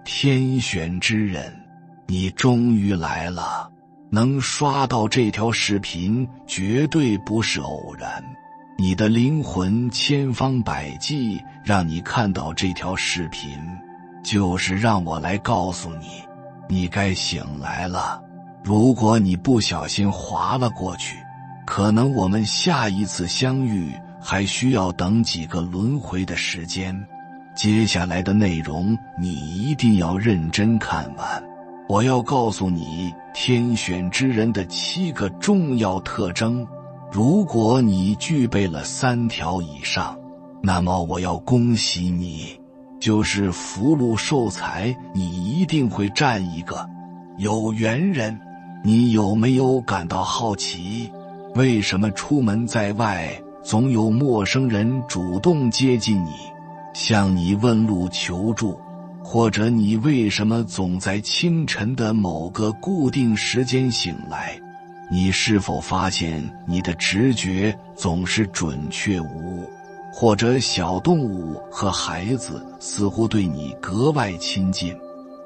天选之人，你终于来了。能刷到这条视频绝对不是偶然，你的灵魂千方百计让你看到这条视频，就是让我来告诉你，你该醒来了。如果你不小心滑了过去，可能我们下一次相遇还需要等几个轮回的时间。接下来的内容你一定要认真看完。我要告诉你天选之人的7个重要特征，如果你具备了3条以上，那么我要恭喜你，就是福禄寿财你一定会占一个。有缘人，你有没有感到好奇？为什么出门在外总有陌生人主动接近你，向你问路求助？或者你为什么总在清晨的某个固定时间醒来？你是否发现你的直觉总是准确无误？或者小动物和孩子似乎对你格外亲近？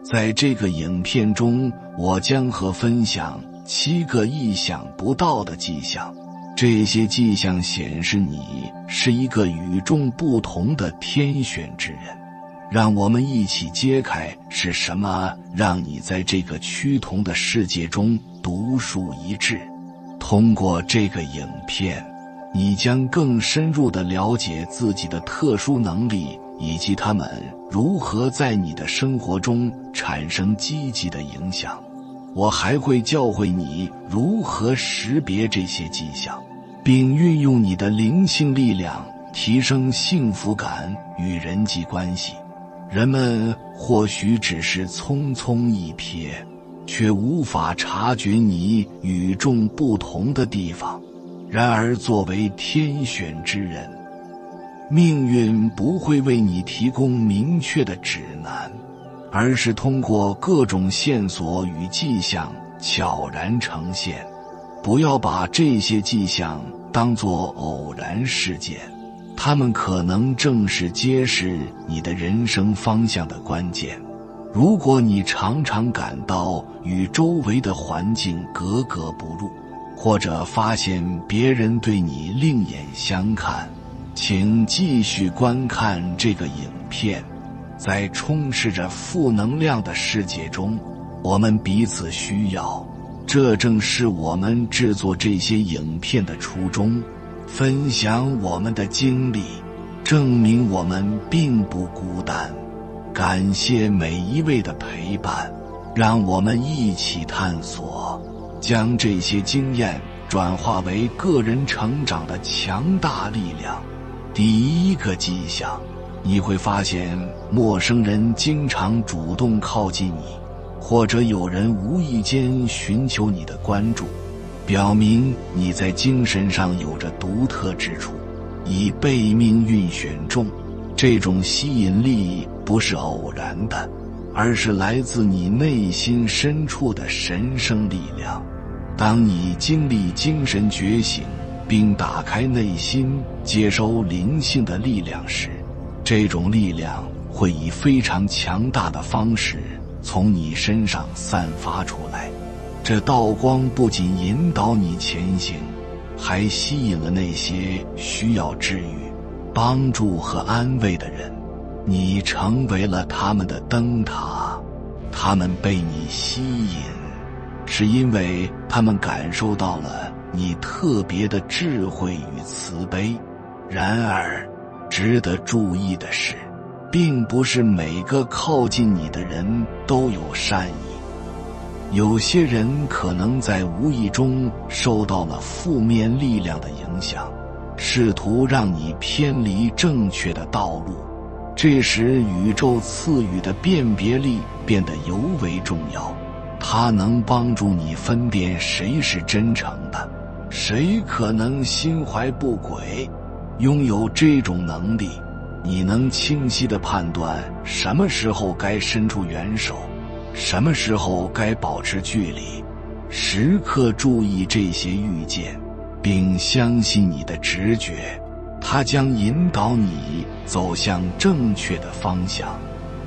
在这个影片中，我将和分享7个意想不到的迹象，这些迹象显示你是一个与众不同的天选之人。让我们一起揭开是什么让你在这个趋同的世界中独树一帜。通过这个影片，你将更深入地了解自己的特殊能力，以及它们如何在你的生活中产生积极的影响。我还会教会你如何识别这些迹象，并运用你的灵性力量提升幸福感与人际关系。人们或许只是匆匆一瞥，却无法察觉你与众不同的地方。然而作为天选之人，命运不会为你提供明确的指南，而是通过各种线索与迹象悄然呈现。不要把这些迹象当作偶然事件，它们可能正是揭示你的人生方向的关键。如果你常常感到与周围的环境格格不入，或者发现别人对你另眼相看，请继续观看这个影片。在充斥着负能量的世界中，我们彼此需要，这正是我们制作这些影片的初衷。分享我们的经历，证明我们并不孤单。感谢每一位的陪伴，让我们一起探索，将这些经验转化为个人成长的强大力量。第一个迹象，你会发现陌生人经常主动靠近你，或者有人无意间寻求你的关注，表明你在精神上有着独特之处，已被命运选中。这种吸引力不是偶然的，而是来自你内心深处的神圣力量。当你经历精神觉醒，并打开内心接收灵性的力量时，这种力量会以非常强大的方式从你身上散发出来。这道光不仅引导你前行，还吸引了那些需要治愈、帮助和安慰的人。你成为了他们的灯塔，他们被你吸引，是因为他们感受到了你特别的智慧与慈悲。然而，值得注意的是，并不是每个靠近你的人都有善意。有些人可能在无意中受到了负面力量的影响，试图让你偏离正确的道路。这时宇宙赐予的辨别力变得尤为重要，它能帮助你分辨谁是真诚的，谁可能心怀不轨。拥有这种能力，你能清晰地判断什么时候该伸出援手，什么时候该保持距离。时刻注意这些预见，并相信你的直觉，它将引导你走向正确的方向。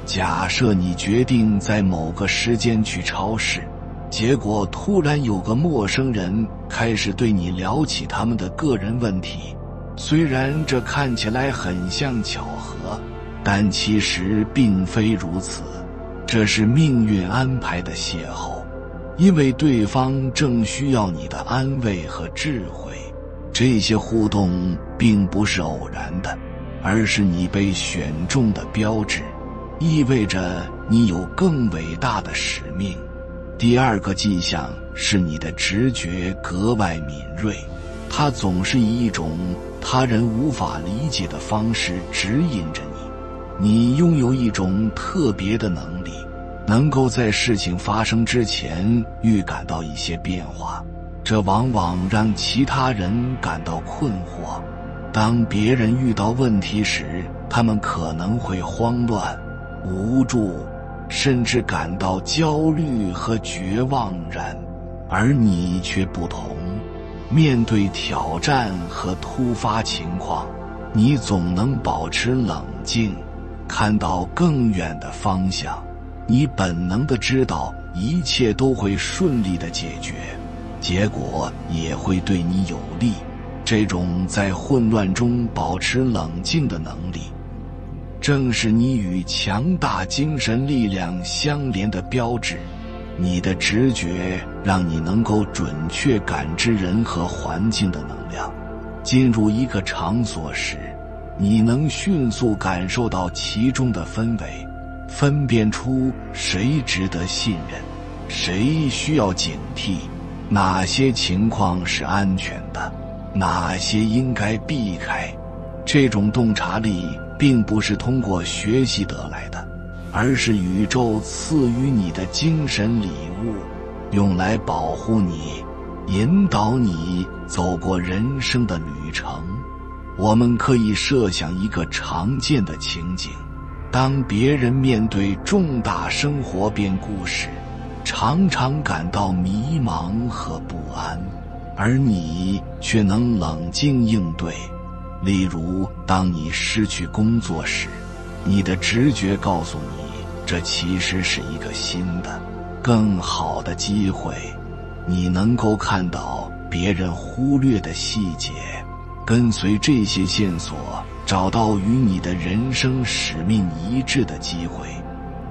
假设你决定在某个时间去超市，结果突然有个陌生人开始对你聊起他们的个人问题，虽然这看起来很像巧合，但其实并非如此，这是命运安排的邂逅，因为对方正需要你的安慰和智慧。这些互动并不是偶然的，而是你被选中的标志，意味着你有更伟大的使命。第二个迹象是你的直觉格外敏锐，它总是以一种他人无法理解的方式指引着你。你拥有一种特别的能力，能够在事情发生之前预感到一些变化，这往往让其他人感到困惑。当别人遇到问题时，他们可能会慌乱、无助，甚至感到焦虑和绝望然，而你却不同。面对挑战和突发情况，你总能保持冷静，看到更远的方向。你本能地知道一切都会顺利地解决，结果也会对你有利。这种在混乱中保持冷静的能力，正是你与强大精神力量相连的标志。你的直觉让你能够准确感知人和环境的能量。进入一个场所时，你能迅速感受到其中的氛围，分辨出谁值得信任，谁需要警惕，哪些情况是安全的，哪些应该避开。这种洞察力并不是通过学习得来的，而是宇宙赐予你的精神礼物，用来保护你，引导你走过人生的旅程。我们可以设想一个常见的情景，当别人面对重大生活变故时，常常感到迷茫和不安，而你却能冷静应对。例如，当你失去工作时，你的直觉告诉你，这其实是一个新的、更好的机会。你能够看到别人忽略的细节，跟随这些线索，找到与你的人生使命一致的机会。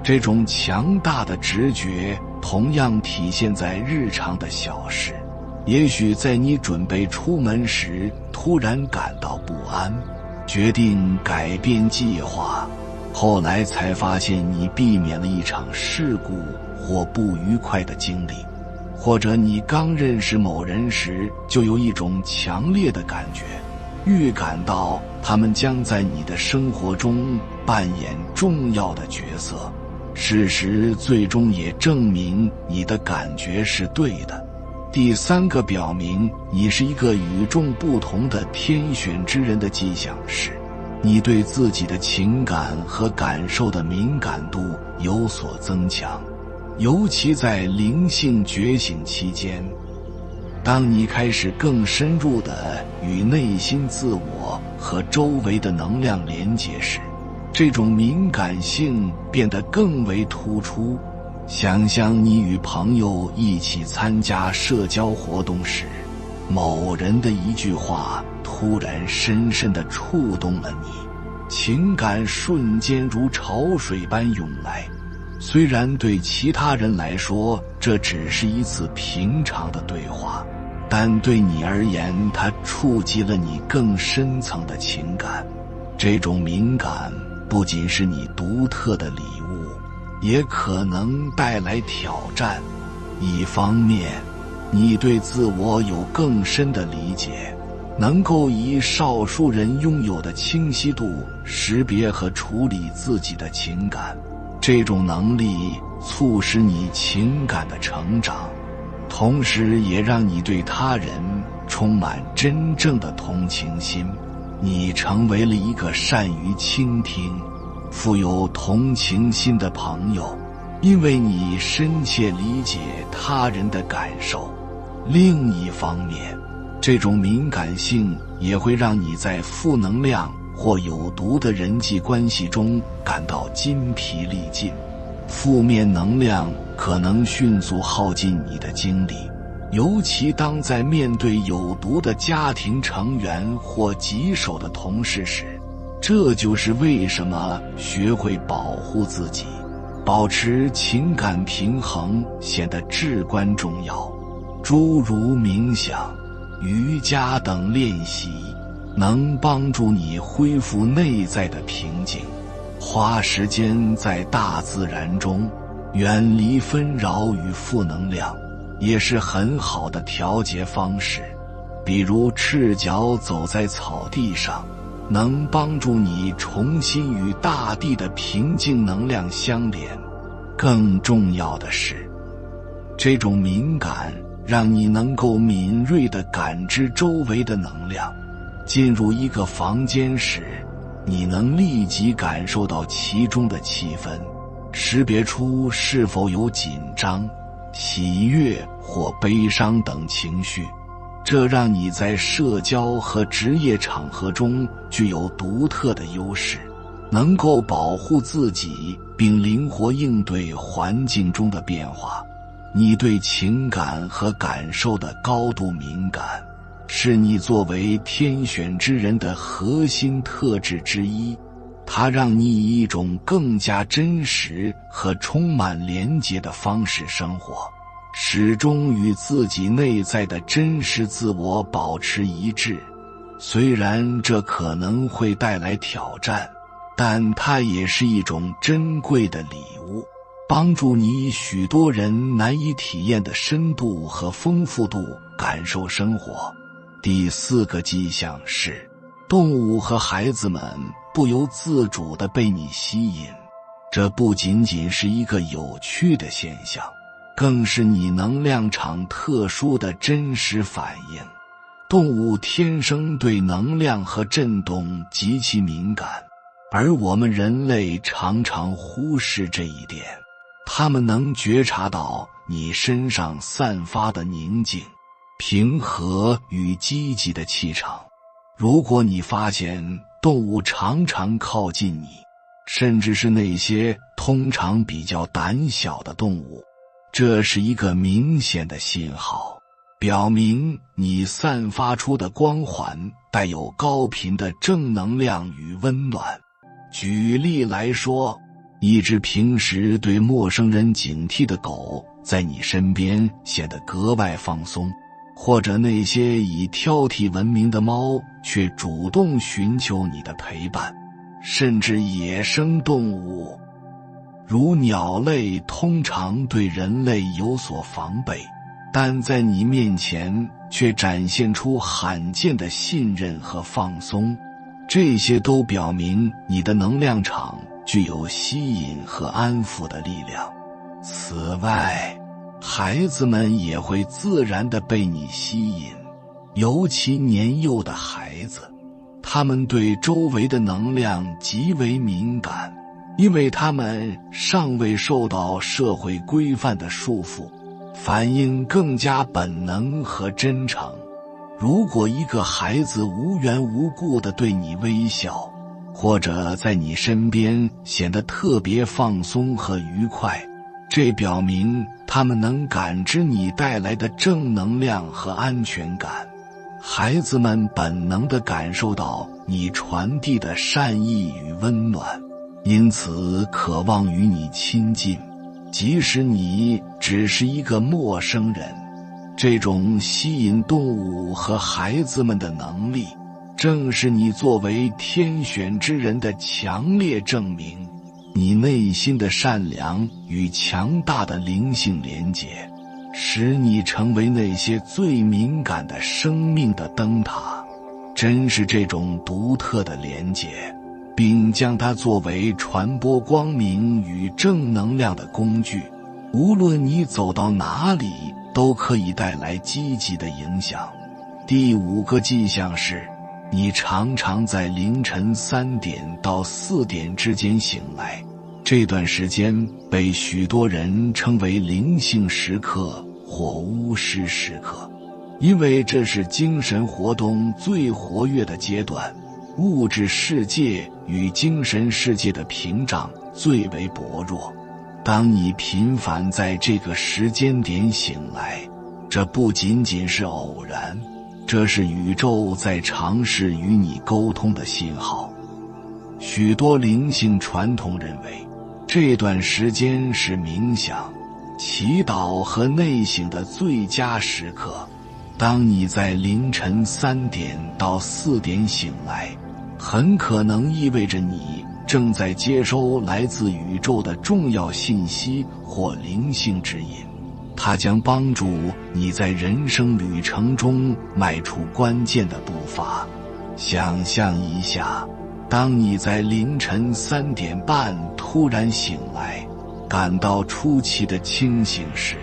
这种强大的直觉同样体现在日常的小事。也许在你准备出门时突然感到不安，决定改变计划，后来才发现你避免了一场事故或不愉快的经历。或者你刚认识某人时就有一种强烈的感觉，预感到他们将在你的生活中扮演重要的角色。事实最终也证明你的感觉是对的。第三个表明你是一个与众不同的天选之人的迹象是，你对自己的情感和感受的敏感度有所增强，尤其在灵性觉醒期间。当你开始更深入地与内心自我和周围的能量连接时，这种敏感性变得更为突出。想象你与朋友一起参加社交活动时，某人的一句话突然深深地触动了你，情感瞬间如潮水般涌来。虽然对其他人来说这只是一次平常的对话，但对你而言，它触及了你更深层的情感。这种敏感不仅是你独特的礼物，也可能带来挑战。一方面，你对自我有更深的理解，能够以少数人拥有的清晰度识别和处理自己的情感。这种能力促使你情感的成长，同时也让你对他人充满真正的同情心。你成为了一个善于倾听、富有同情心的朋友，因为你深切理解他人的感受。另一方面，这种敏感性也会让你在负能量或有毒的人际关系中感到筋疲力尽，负面能量可能迅速耗尽你的精力，尤其当在面对有毒的家庭成员或棘手的同事时。这就是为什么学会保护自己，保持情感平衡显得至关重要。诸如冥想、瑜伽等练习能帮助你恢复内在的平静。花时间在大自然中，远离纷扰与负能量，也是很好的调节方式。比如赤脚走在草地上，能帮助你重新与大地的平静能量相连。更重要的是，这种敏感让你能够敏锐地感知周围的能量。进入一个房间时，你能立即感受到其中的气氛，识别出是否有紧张、喜悦或悲伤等情绪。这让你在社交和职业场合中具有独特的优势，能够保护自己并灵活应对环境中的变化。你对情感和感受的高度敏感，是你作为天选之人的核心特质之一，它让你以一种更加真实和充满连结的方式生活，始终与自己内在的真实自我保持一致。虽然这可能会带来挑战，但它也是一种珍贵的礼物，帮助你以许多人难以体验的深度和丰富度感受生活。第4个迹象是，动物和孩子们不由自主地被你吸引。这不仅仅是一个有趣的现象，更是你能量场特殊的真实反应。动物天生对能量和震动极其敏感，而我们人类常常忽视这一点。它们能觉察到你身上散发的宁静、平和与积极的气场。如果你发现动物常常靠近你，甚至是那些通常比较胆小的动物，这是一个明显的信号，表明你散发出的光环带有高频的正能量与温暖。举例来说，一只平时对陌生人警惕的狗在你身边显得格外放松，或者那些以挑剔闻名的猫却主动寻求你的陪伴。甚至野生动物如鸟类通常对人类有所防备，但在你面前却展现出罕见的信任和放松。这些都表明你的能量场具有吸引和安抚的力量。此外，孩子们也会自然地被你吸引，尤其年幼的孩子，他们对周围的能量极为敏感，因为他们尚未受到社会规范的束缚，反应更加本能和真诚。如果一个孩子无缘无故地对你微笑，或者在你身边显得特别放松和愉快，这表明他们能感知你带来的正能量和安全感。孩子们本能地感受到你传递的善意与温暖，因此渴望与你亲近，即使你只是一个陌生人。这种吸引动物和孩子们的能力，正是你作为天选之人的强烈证明。你内心的善良与强大的灵性连结，使你成为那些最敏感的生命的灯塔。真是这种独特的连结，并将它作为传播光明与正能量的工具，无论你走到哪里都可以带来积极的影响。第5个迹象是，你常常在凌晨3点到4点之间醒来。这段时间被许多人称为灵性时刻或巫师时刻，因为这是精神活动最活跃的阶段。物质世界与精神世界的屏障最为薄弱。当你频繁在这个时间点醒来，这不仅仅是偶然，这是宇宙在尝试与你沟通的信号。许多灵性传统认为，这段时间是冥想、祈祷和内省的最佳时刻。当你在凌晨3点到4点醒来，很可能意味着你正在接收来自宇宙的重要信息或灵性指引，它将帮助你在人生旅程中迈出关键的步伐。想象一下，当你在凌晨3点半突然醒来，感到出奇的清醒时，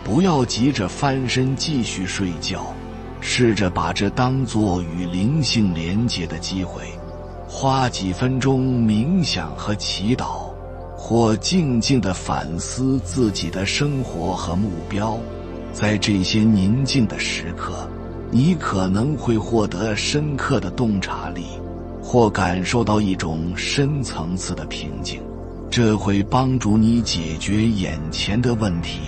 不要急着翻身继续睡觉，试着把这当作与灵性连结的机会，花几分钟冥想和祈祷，或静静地反思自己的生活和目标。在这些宁静的时刻，你可能会获得深刻的洞察力，或感受到一种深层次的平静，这会帮助你解决眼前的问题，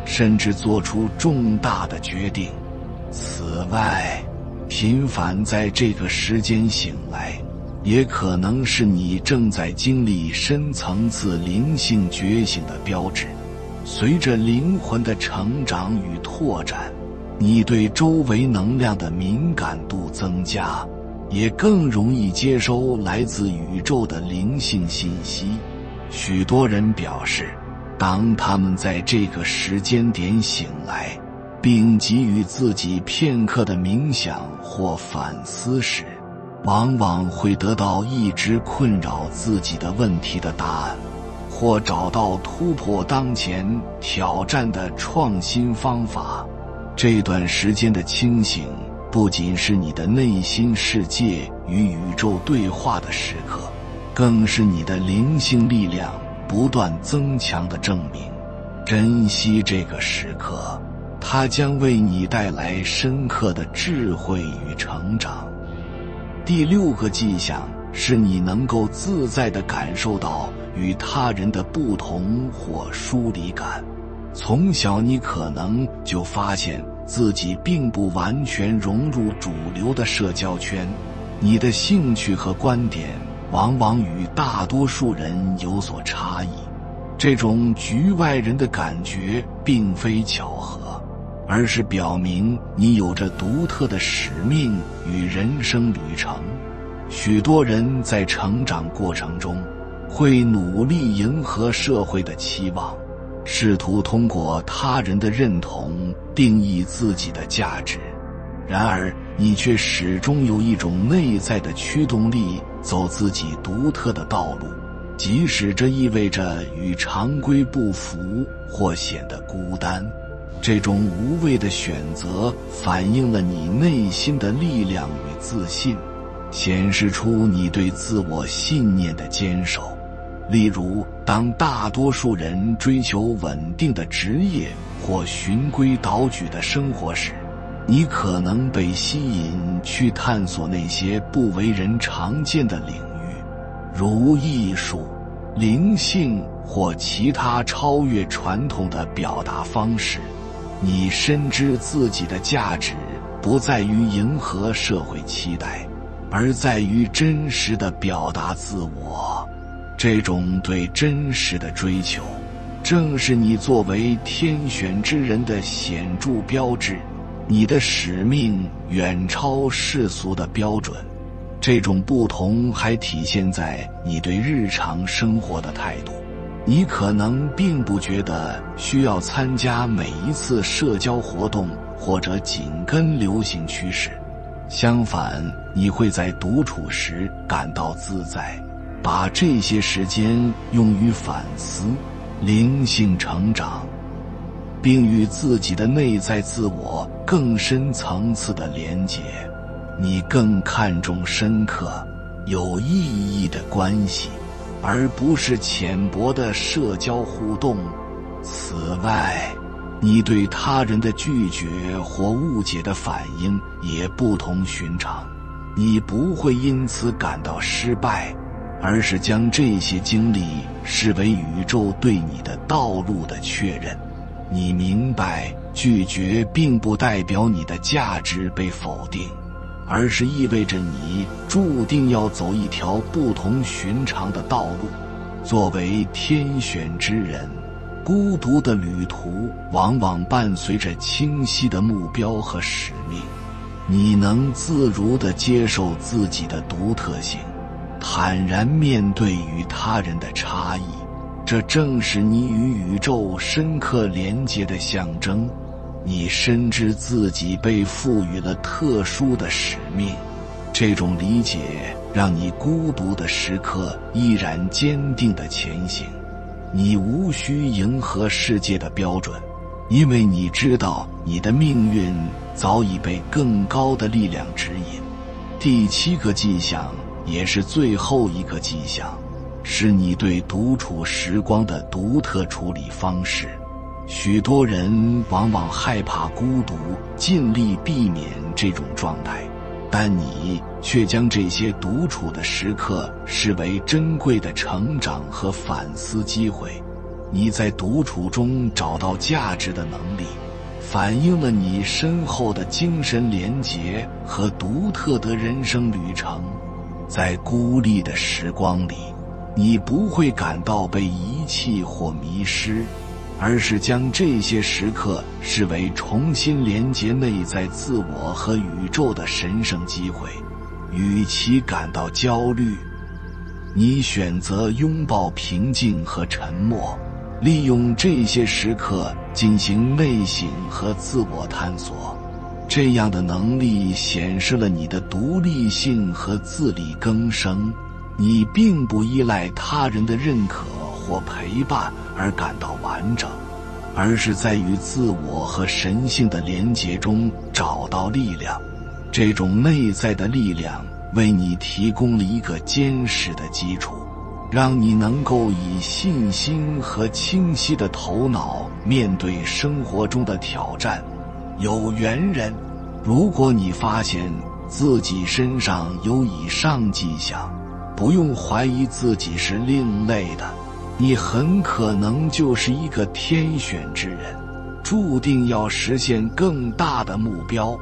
甚至做出重大的决定。此外，频繁在这个时间醒来，也可能是你正在经历深层次灵性觉醒的标志。随着灵魂的成长与拓展，你对周围能量的敏感度增加，也更容易接收来自宇宙的灵性信息。许多人表示，当他们在这个时间点醒来，并给予自己片刻的冥想或反思时，往往会得到一直困扰自己的问题的答案，或找到突破当前挑战的创新方法。这段时间的清醒不仅是你的内心世界与宇宙对话的时刻，更是你的灵性力量不断增强的证明。珍惜这个时刻，它将为你带来深刻的智慧与成长。第6个迹象是你能够自在地感受到与他人的不同或疏离感。从小你可能就发现自己并不完全融入主流的社交圈，你的兴趣和观点往往与大多数人有所差异。这种局外人的感觉并非巧合，而是表明你有着独特的使命与人生旅程。许多人在成长过程中会努力迎合社会的期望，试图通过他人的认同定义自己的价值。然而，你却始终有一种内在的驱动力，走自己独特的道路，即使这意味着与常规不符或显得孤单。这种无畏的选择反映了你内心的力量与自信，显示出你对自我信念的坚守。例如，当大多数人追求稳定的职业或循规蹈矩的生活时，你可能被吸引去探索那些不为人常见的领域，如艺术、灵性或其他超越传统的表达方式。你深知自己的价值不在于迎合社会期待，而在于真实地表达自我。这种对真实的追求，正是你作为天选之人的显著标志。你的使命远超世俗的标准。这种不同还体现在你对日常生活的态度。你可能并不觉得需要参加每一次社交活动或者紧跟流行趋势，相反，你会在独处时感到自在，把这些时间用于反思、灵性成长，并与自己的内在自我更深层次的连结。你更看重深刻、有意义的关系，而不是浅薄的社交互动。此外，你对他人的拒绝或误解的反应也不同寻常。你不会因此感到失败，而是将这些经历视为宇宙对你的道路的确认。你明白，拒绝并不代表你的价值被否定，而是意味着你注定要走一条不同寻常的道路。作为天选之人，孤独的旅途往往伴随着清晰的目标和使命。你能自如地接受自己的独特性，坦然面对与他人的差异，这正是你与宇宙深刻连结的象征。你深知自己被赋予了特殊的使命，这种理解让你孤独的时刻依然坚定地前行。你无需迎合世界的标准，因为你知道你的命运早已被更高的力量指引。第7个迹象，也是最后一个迹象，是你对独处时光的独特处理方式。许多人往往害怕孤独，尽力避免这种状态，但你却将这些独处的时刻视为珍贵的成长和反思机会。你在独处中找到价值的能力，反映了你深厚的精神连结和独特的人生旅程。在孤立的时光里，你不会感到被遗弃或迷失，而是将这些时刻视为重新连结内在自我和宇宙的神圣机会。与其感到焦虑，你选择拥抱平静和沉默，利用这些时刻进行内省和自我探索。这样的能力显示了你的独立性和自力更生。你并不依赖他人的认可或陪伴而感到完整，而是在与自我和神性的连结中找到力量。这种内在的力量为你提供了一个坚实的基础，让你能够以信心和清晰的头脑面对生活中的挑战。有缘人，如果你发现自己身上有以上迹象，不用怀疑自己是另类的，你很可能就是一个天选之人，注定要实现更大的目标，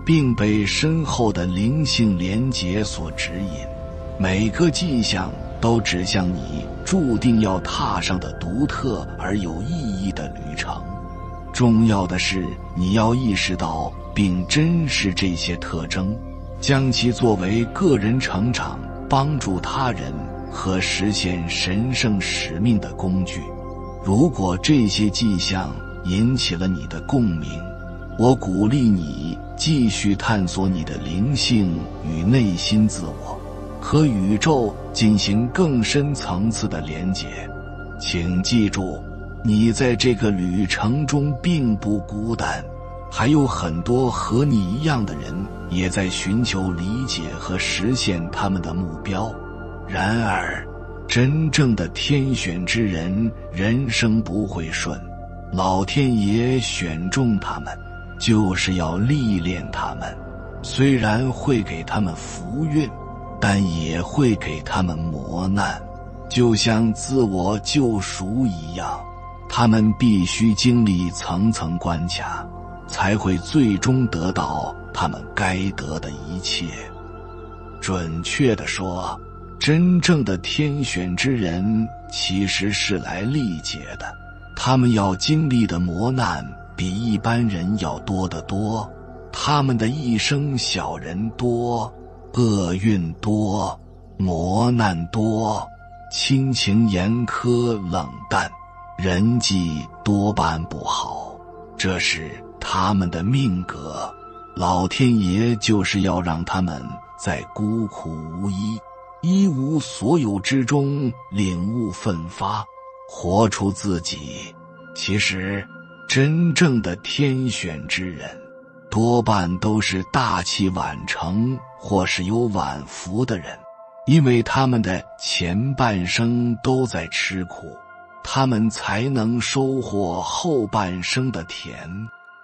并被深厚的灵性连结所指引。每个迹象都指向你注定要踏上的独特而有意义的旅程。重要的是，你要意识到并珍视这些特征，将其作为个人成长、帮助他人和实现神圣使命的工具。如果这些迹象引起了你的共鸣，我鼓励你继续探索你的灵性与内心自我，和宇宙进行更深层次的连结。请记住，你在这个旅程中并不孤单，还有很多和你一样的人也在寻求理解和实现他们的目标。然而，真正的天选之人，人生不会顺，老天爷选中他们，就是要历练他们。虽然会给他们福运，但也会给他们磨难，就像自我救赎一样，他们必须经历层层关卡，才会最终得到他们该得的一切。准确地说，真正的天选之人其实是来历劫的，他们要经历的磨难比一般人要多得多，他们的一生小人多，厄运多，磨难多，亲情严苛冷淡，人际多半不好，这是他们的命格。老天爷就是要让他们在孤苦无依、一无所有之中领悟奋发，活出自己。其实，真正的天选之人，多半都是大器晚成或是有晚福的人，因为他们的前半生都在吃苦，他们才能收获后半生的甜。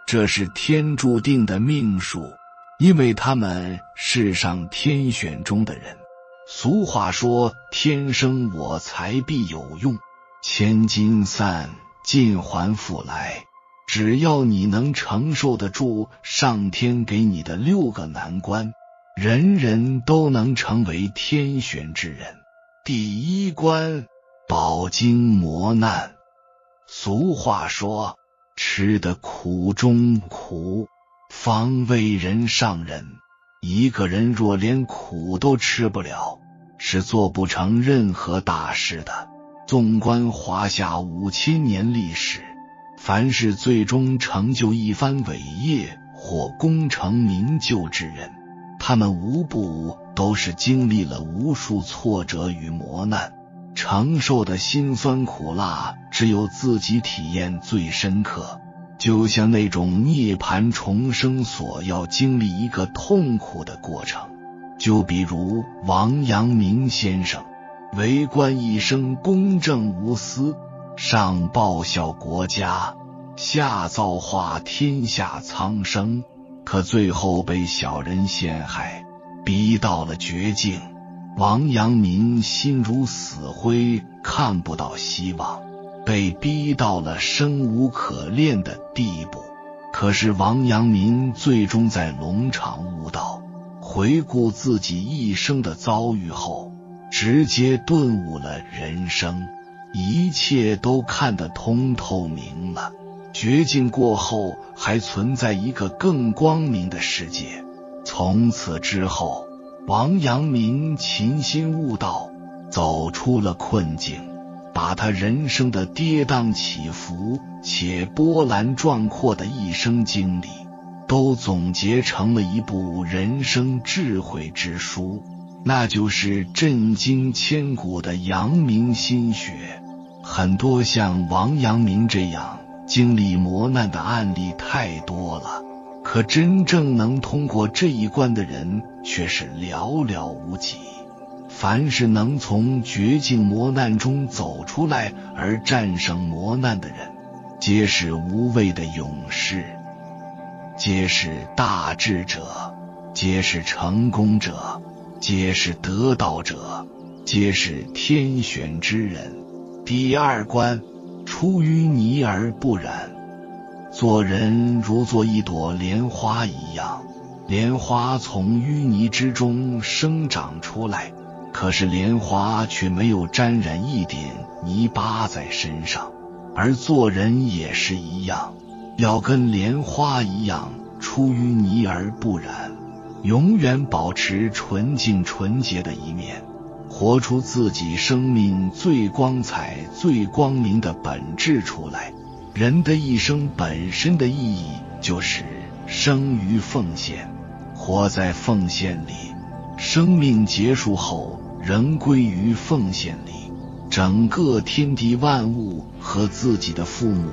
这是天注定的命数，因为他们是上天选中的人。俗话说，天生我材必有用，千金散尽还复来。只要你能承受得住上天给你的6个难关，人人都能成为天选之人。第1关，饱经磨难。俗话说，吃得苦中苦，方为人上人。一个人若连苦都吃不了，是做不成任何大事的。纵观华夏5000年历史，凡是最终成就一番伟业或功成名就之人，他们无不都是经历了无数挫折与磨难，承受的辛酸苦辣只有自己体验最深刻。就像那种涅槃重生所要经历一个痛苦的过程。就比如王阳明先生，为官一生公正无私，上报效国家，下造化天下苍生，可最后被小人陷害，逼到了绝境。王阳明心如死灰，看不到希望，被逼到了生无可恋的地步。可是王阳明最终在龙场悟道，回顾自己一生的遭遇后，直接顿悟了人生，一切都看得通透明了。绝境过后，还存在一个更光明的世界。从此之后，王阳明勤心悟道，走出了困境，把他人生的跌宕起伏且波澜壮阔的一生经历，都总结成了一部人生智慧之书，那就是震惊千古的阳明心学。很多像王阳明这样经历磨难的案例太多了，可真正能通过这一关的人却是寥寥无几。凡是能从绝境磨难中走出来而战胜磨难的人，皆是无畏的勇士，皆是大智者，皆是成功者，皆是得道者，皆是天选之人。第2关，出淤泥而不染。做人如做一朵莲花一样，莲花从淤泥之中生长出来，可是莲花却没有沾染一点泥巴在身上。而做人也是一样，要跟莲花一样出淤泥而不染，永远保持纯净纯洁的一面，活出自己生命最光彩最光明的本质出来。人的一生本身的意义就是生于奉献，活在奉献里，生命结束后仍归于奉献里。整个天地万物和自己的父母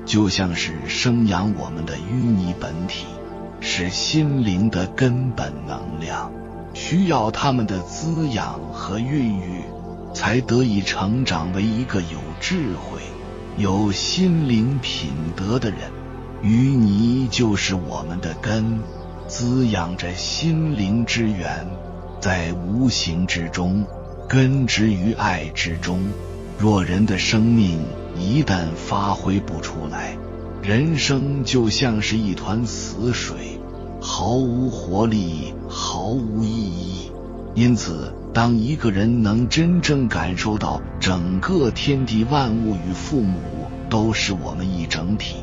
就像是生养我们的淤泥本体，是心灵的根本能量，需要他们的滋养和孕育，才得以成长为一个有智慧有心灵品德的人。淤泥就是我们的根，滋养着心灵之源，在无形之中根植于爱之中。若人的生命一旦发挥不出来，人生就像是一团死水，毫无活力，毫无意义。因此，当一个人能真正感受到整个天地万物与父母都是我们一整体，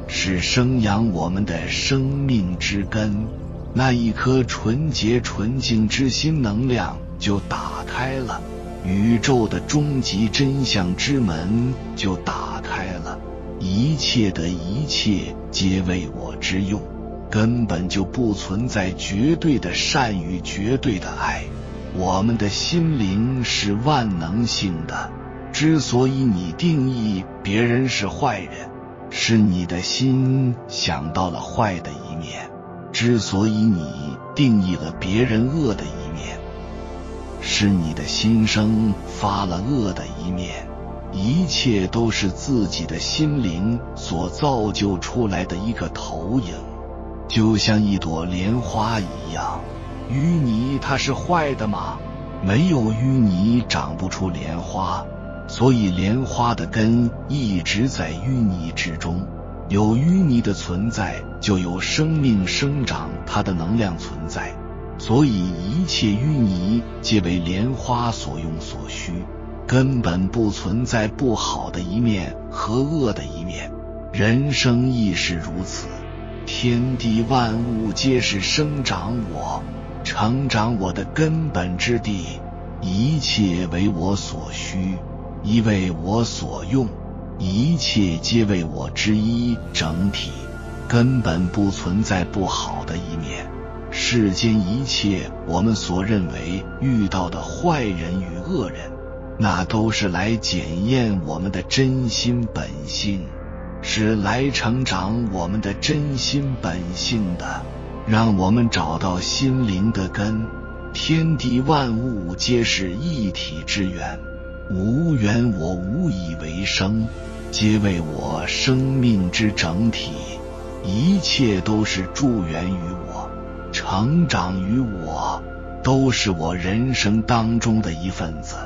是生养我们的生命之根，那一颗纯洁纯净之心能量就打开了，宇宙的终极真相之门就打开了。一切的一切皆为我之用，根本就不存在绝对的善与绝对的爱。我们的心灵是万能性的，之所以你定义别人是坏人，是你的心想到了坏的一面；之所以你定义了别人恶的一面，是你的心生发了恶的一面。一切都是自己的心灵所造就出来的一个投影。就像一朵莲花一样。淤泥它是坏的吗？没有淤泥长不出莲花，所以莲花的根一直在淤泥之中。有淤泥的存在，就有生命生长它的能量存在，所以一切淤泥皆为莲花所用所需，根本不存在不好的一面和恶的一面。人生亦是如此，天地万物皆是生长我、成长我的根本之地，一切为我所需，亦为我所用，一切皆为我之一整体，根本不存在不好的一面。世间一切我们所认为遇到的坏人与恶人，那都是来检验我们的真心本性，是来成长我们的真心本性的，让我们找到心灵的根。天地万物皆是一体之源，无缘我无以为生，皆为我生命之整体，一切都是助缘于我，成长于我，都是我人生当中的一份子。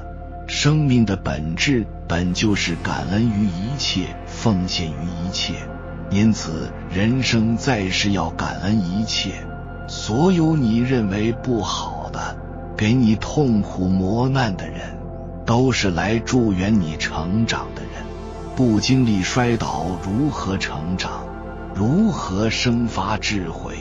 生命的本质本就是感恩于一切，奉献于一切，因此人生在世要感恩一切。所有你认为不好的，给你痛苦磨难的人，都是来助缘你成长的人。不经历摔倒，如何成长？如何生发智慧？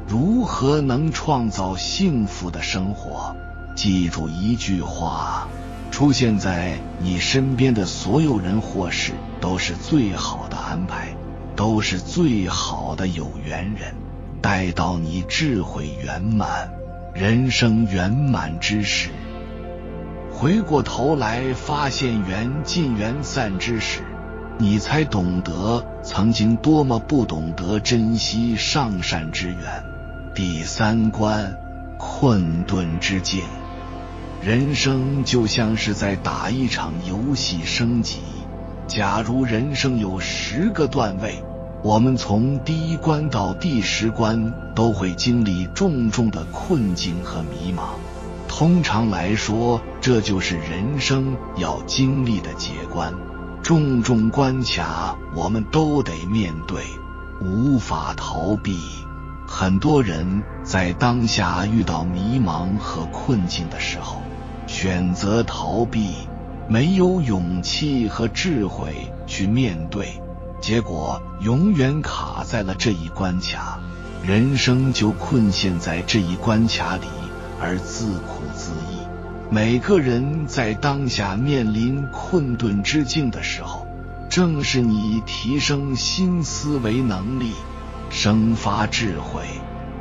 如何能创造幸福的生活？记住一句话，出现在你身边的所有人或事，都是最好的安排，都是最好的有缘人。待到你智慧圆满，人生圆满之时，回过头来发现缘尽缘散之时，你才懂得曾经多么不懂得珍惜上善之缘。第三关，困顿之境。人生就像是在打一场游戏升级，假如人生有10个段位，我们从第1关到第10关都会经历重重的困境和迷茫。通常来说，这就是人生要经历的劫关，重重关卡我们都得面对，无法逃避。很多人在当下遇到迷茫和困境的时候，选择逃避，没有勇气和智慧去面对，结果永远卡在了这一关卡，人生就困陷在这一关卡里，而自苦自益。每个人在当下面临困顿之境的时候，正是你提升新思维能力，生发智慧，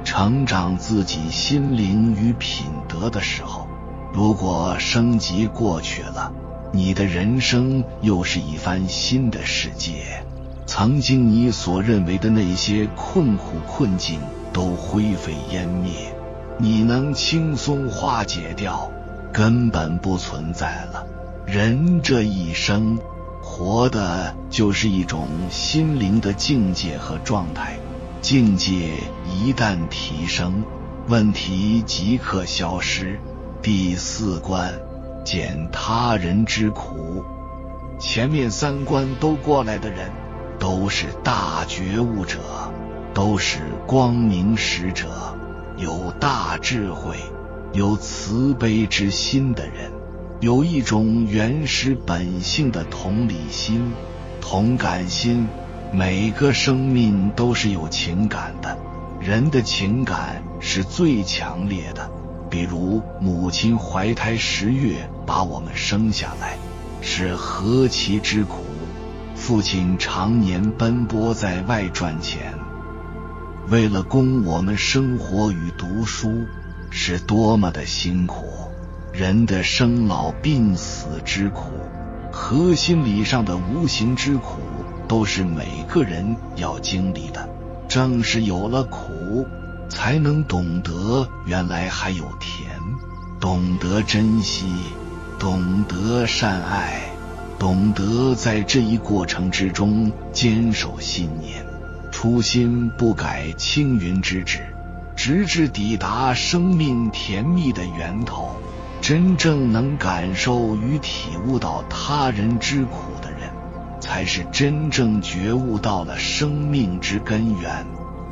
成长自己心灵与品德的时候。如果升级过去了，你的人生又是一番新的世界，曾经你所认为的那些困苦困境都灰飞烟灭，你能轻松化解掉，根本不存在了。人这一生活的就是一种心灵的境界和状态，境界一旦提升，问题即刻消失。第4关，减他人之苦。前面3关都过来的人，都是大觉悟者，都是光明使者，有大智慧，有慈悲之心的人，有一种原始本性的同理心、同感心。每个生命都是有情感的，人的情感是最强烈的。比如母亲怀胎10月把我们生下来，是何其之苦；父亲常年奔波在外赚钱，为了供我们生活与读书，是多么的辛苦。人的生老病死之苦，和心理上的无形之苦，都是每个人要经历的。正是有了苦，才能懂得原来还有甜，懂得珍惜，懂得善爱，懂得在这一过程之中坚守信念，初心不改青云之志，直至抵达生命甜蜜的源头。真正能感受与体悟到他人之苦的人，才是真正觉悟到了生命之根源，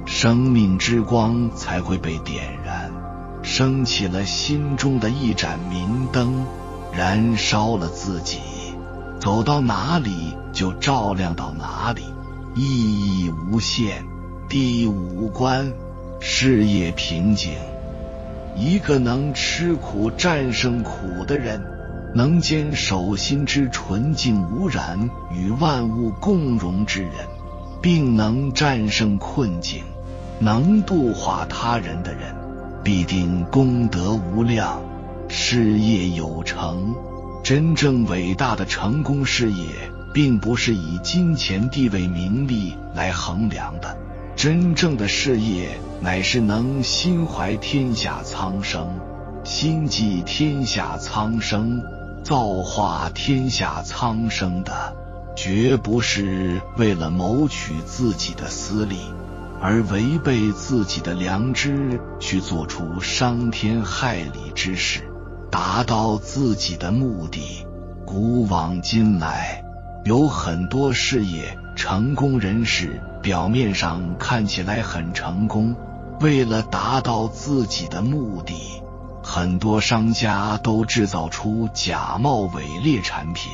生命之光才会被点燃，升起了心中的一盏明灯，燃烧了自己，走到哪里就照亮到哪里，意义无限。第五关，事业瓶颈。一个能吃苦战胜苦的人，能坚守心之纯净无染与万物共融之人，并能战胜困境，能度化他人的人，必定功德无量，事业有成。真正伟大的成功事业，并不是以金钱地位名利来衡量的，真正的事业乃是能心怀天下苍生，心系天下苍生，造化天下苍生的，绝不是为了谋取自己的私利，而违背自己的良知去做出伤天害理之事，达到自己的目的。古往今来，有很多事业成功人士表面上看起来很成功，为了达到自己的目的，很多商家都制造出假冒伪劣产品，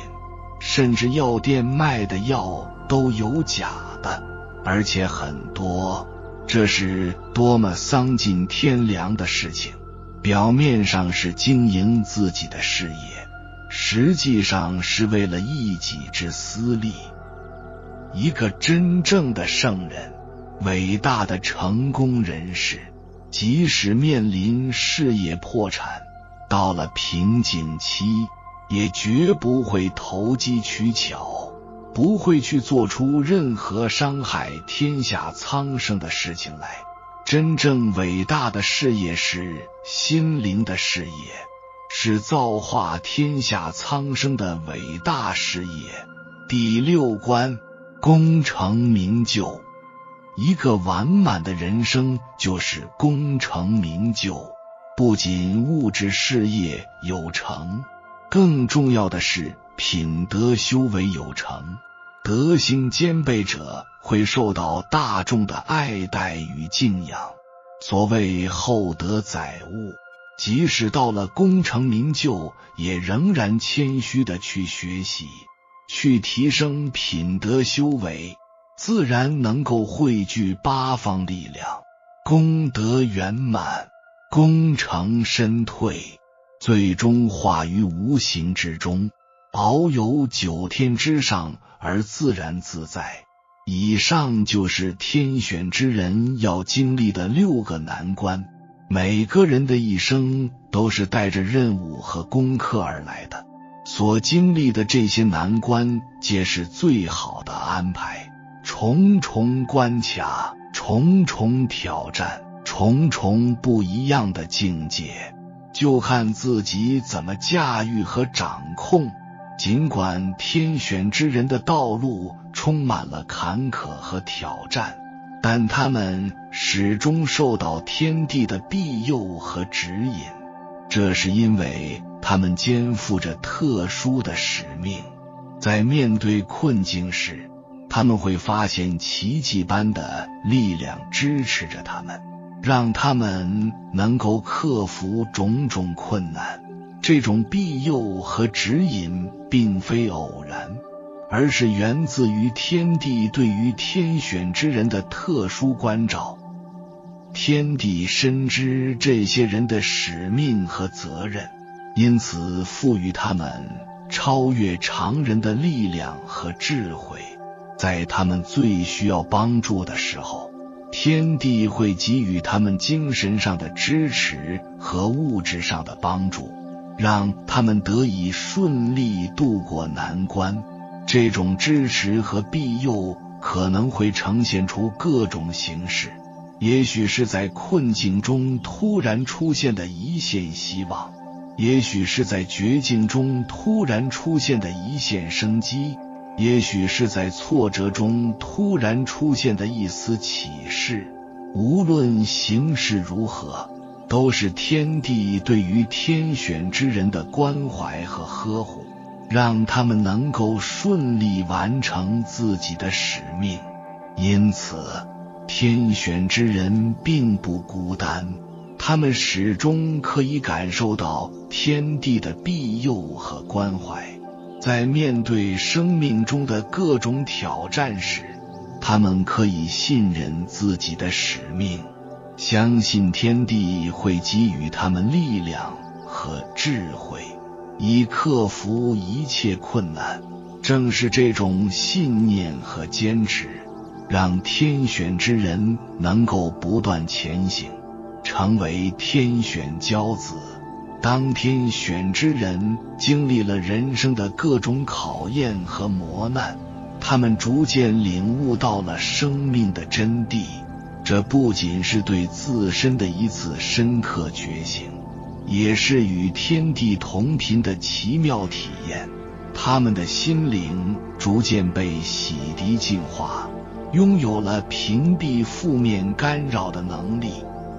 甚至药店卖的药都有假的，而且很多。这是多么丧尽天良的事情！表面上是经营自己的事业，实际上是为了一己之私利。一个真正的圣人，伟大的成功人士，即使面临事业破产，到了瓶颈期，也绝不会投机取巧，不会去做出任何伤害天下苍生的事情来。真正伟大的事业是心灵的事业，是造化天下苍生的伟大事业。第六关，功成名就。一个完满的人生就是功成名就，不仅物质事业有成，更重要的是品德修为有成。德行兼备者会受到大众的爱戴与敬仰。所谓厚德载物，即使到了功成名就，也仍然谦虚地去学习，去提升品德修为，自然能够汇聚八方力量，功德圆满，功成身退，最终化于无形之中，遨游九天之上而自然自在。以上就是天选之人要经历的6个难关。每个人的一生都是带着任务和功课而来的，所经历的这些难关皆是最好的安排。重重关卡，重重挑战，重重不一样的境界，就看自己怎么驾驭和掌控。尽管天选之人的道路充满了坎坷和挑战，但他们始终受到天地的庇佑和指引，这是因为他们肩负着特殊的使命。在面对困境时，他们会发现奇迹般的力量支持着他们，让他们能够克服种种困难。这种庇佑和指引并非偶然，而是源自于天地对于天选之人的特殊关照。天地深知这些人的使命和责任，因此赋予他们超越常人的力量和智慧。在他们最需要帮助的时候，天地会给予他们精神上的支持和物质上的帮助，让他们得以顺利度过难关。这种支持和庇佑可能会呈现出各种形式，也许是在困境中突然出现的一线希望，也许是在绝境中突然出现的一线生机，也许是在挫折中突然出现的一丝启示。无论形势如何，都是天地对于天选之人的关怀和呵护，让他们能够顺利完成自己的使命。因此，天选之人并不孤单，他们始终可以感受到天地的庇佑和关怀。在面对生命中的各种挑战时，他们可以信任自己的使命，相信天地会给予他们力量和智慧，以克服一切困难。正是这种信念和坚持，让天选之人能够不断前行，成为天选骄子。当天选之人经历了人生的各种考验和磨难，他们逐渐领悟到了生命的真谛。这不仅是对自身的一次深刻觉醒，也是与天地同频的奇妙体验。他们的心灵逐渐被洗涤净化，拥有了屏蔽负面干扰的能力，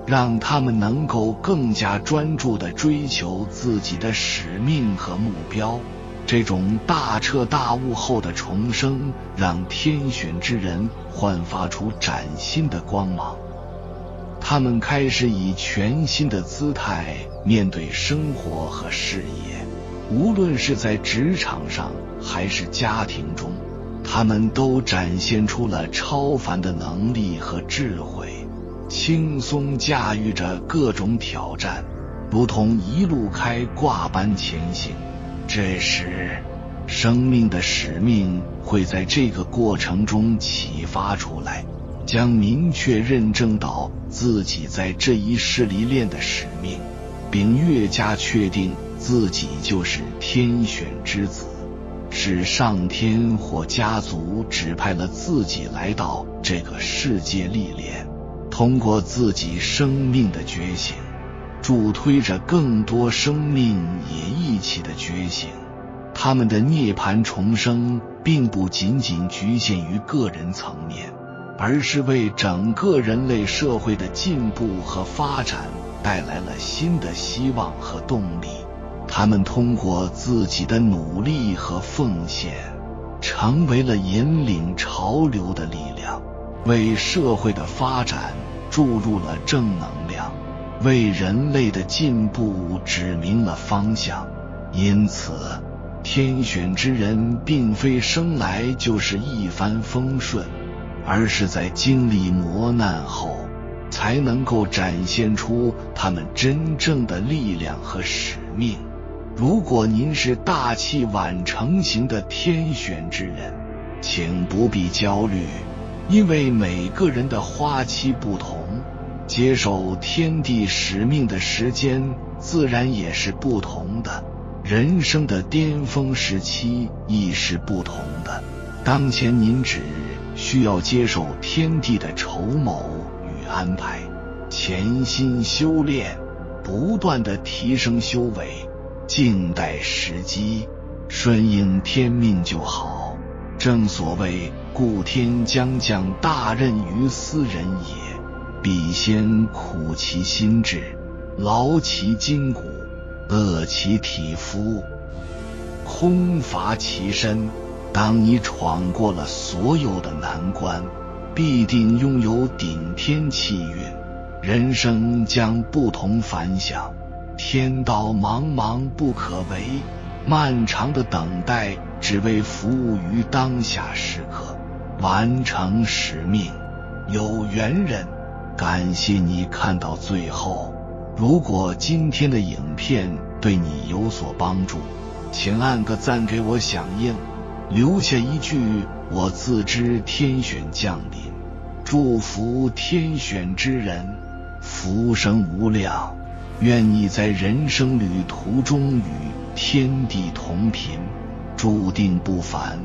让他们能够更加专注地追求自己的使命和目标。这种大彻大悟后的重生，让天选之人焕发出崭新的光芒。他们开始以全新的姿态面对生活和事业，无论是在职场上还是家庭中，他们都展现出了超凡的能力和智慧，轻松驾驭着各种挑战，如同一路开挂般前行。这时，生命的使命会在这个过程中启发出来，将明确认证到自己在这一世里练的使命，并越加确定自己就是天选之子，是上天或家族指派了自己来到这个世界历练。通过自己生命的觉醒，助推着更多生命也一起的觉醒。他们的涅槃重生并不仅仅局限于个人层面，而是为整个人类社会的进步和发展带来了新的希望和动力。他们通过自己的努力和奉献，成为了引领潮流的力量，为社会的发展注入了正能量，为人类的进步指明了方向。因此，天选之人并非生来就是一帆风顺，而是在经历磨难后，才能够展现出他们真正的力量和使命。如果您是大器晚成型的天选之人，请不必焦虑，因为每个人的花期不同，接受天地使命的时间自然也是不同的，人生的巅峰时期亦是不同的。当前您只需要接受天地的筹谋与安排，潜心修炼，不断地提升修为，静待时机，顺应天命就好。正所谓故天将降大任于斯人也，必先苦其心志，劳其筋骨，饿其体肤，空乏其身。当你闯过了所有的难关，必定拥有顶天气运，人生将不同凡响。天道茫茫不可为，漫长的等待只为服务于当下时刻，完成使命。有缘人，感谢你看到最后。如果今天的影片对你有所帮助，请按个赞给我响应，留下一句我自知天选降临。祝福天选之人，福生无量。愿你在人生旅途中与天地同频，注定不凡，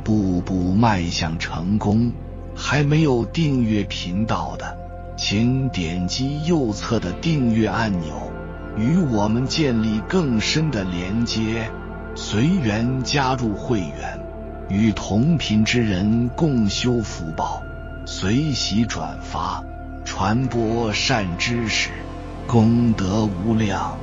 步步迈向成功。还没有订阅频道的，请点击右侧的订阅按钮，与我们建立更深的连接，随缘加入会员，与同频之人共修福报，随喜转发，传播善知识，功德无量。